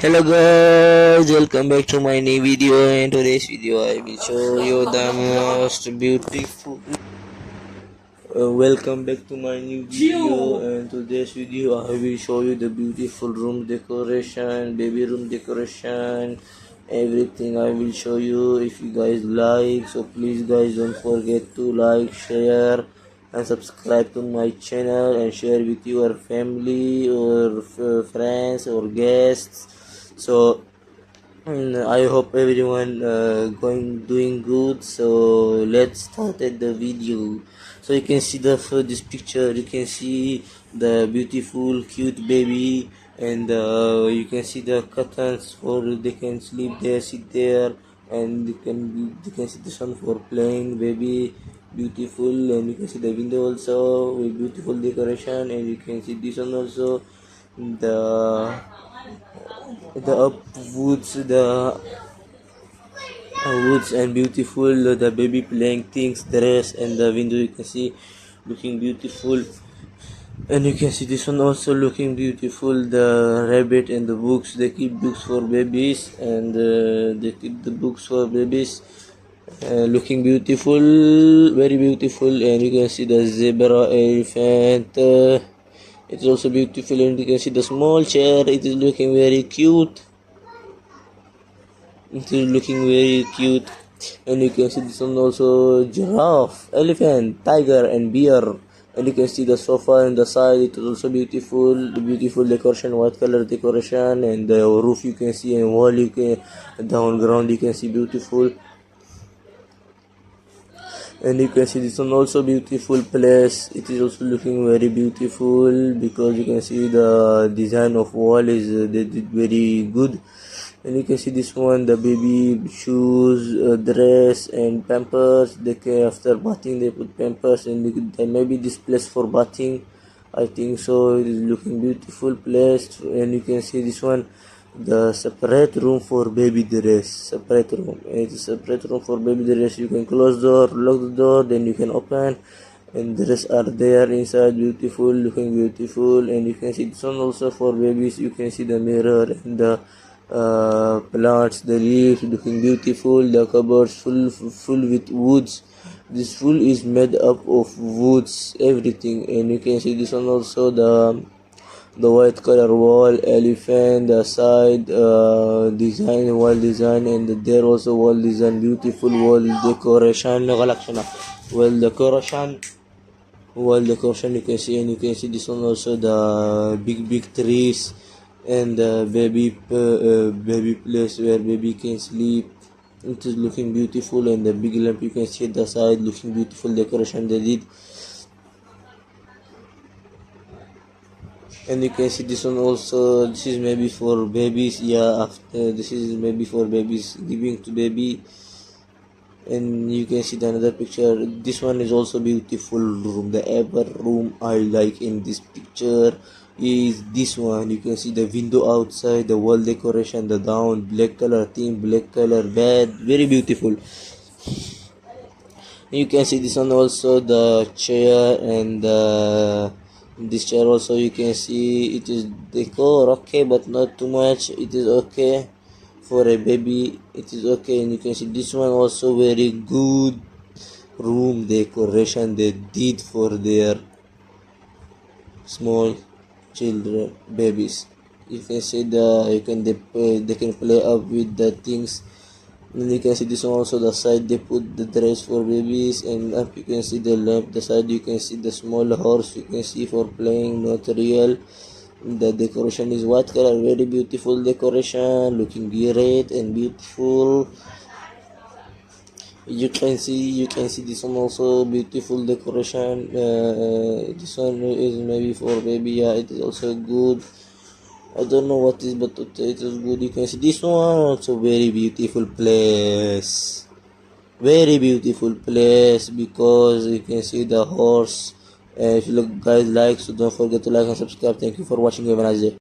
Hello guys, welcome back to my new video. In today's video I will show you the most beautiful welcome back to my new video. And today's video I will show you the beautiful room decoration, baby room decoration, everything I will show you. If you guys like, so please guys don't forget to like, share and subscribe to my channel and share with your family or friends or guests. So I hope everyone doing good. So let's start the video. So you can see this picture. You can see the beautiful cute baby, and you can see the curtains for they can sleep there, sit there, and you can see the sun for playing baby. Beautiful. And you can see the window also with beautiful decoration, and you can see this one also, the up woods and beautiful, the baby playing things, dress, and the window you can see looking beautiful. And you can see this one also looking beautiful, the rabbit and the books. They keep books for babies, and they keep the books for babies, looking beautiful, very beautiful. And you can see the zebra, elephant, it's also beautiful. And you can see the small chair, it is looking very cute. It is looking very cute. And you can see this one also, giraffe, elephant, tiger, and bear. And you can see the sofa on the side, it is also beautiful. Beautiful decoration, white color decoration. And the roof you can see, and wall you can, down ground you can see beautiful. And you can see this one also beautiful place. It is also looking very beautiful because you can see the design of wall is they did very good. And you can see this one, the baby shoes, dress, and pampers. They can, after bathing they put pampers, and they maybe this place for bathing, I think so. It is looking beautiful place. And you can see this one, the separate room for baby dress, separate room. It is separate room for baby dress. You can close door, lock the door, then you can open, and the dress are there inside, beautiful, looking beautiful. And you can see this one also for babies. You can see the mirror and the plants, the leaves, looking beautiful. The cupboards full with woods. This full is made up of woods, everything. And you can see this one also, the white color wall, elephant, the side design, wall design, and there also wall design, beautiful wall decoration, wall decoration you can see. And you can see this one also, the big trees, and the baby place where baby can sleep. It is looking beautiful. And the big lamp you can see at the side, looking beautiful decoration they did. And you can see this one also, this is maybe for babies, after this is maybe for babies, giving to baby. And you can see another picture. This one is also beautiful room. The ever room I like in this picture is this one. You can see the window outside, the wall decoration, the down black color theme, black color bed, very beautiful. You can see this one also, the chair, and this chair also you can see it is decor, okay, but not too much. It is okay for a baby, it is okay. And you can see this one also, very good room decoration they did for their small children, babies. You can see they can play up with the things. And you can see this one also, the side they put the dress for babies, and up you can see the lamp. The side you can see the small horse you can see for playing, not real. The decoration is white color, very beautiful decoration, looking great and beautiful. You can see this one also, beautiful decoration. This one is maybe for baby, it is also good. I don't know what is, but it is good. You can see this one also, very beautiful place, very beautiful place, because you can see the horse. If you guys like, so don't forget to like and subscribe. Thank you for watching. Have a nice day.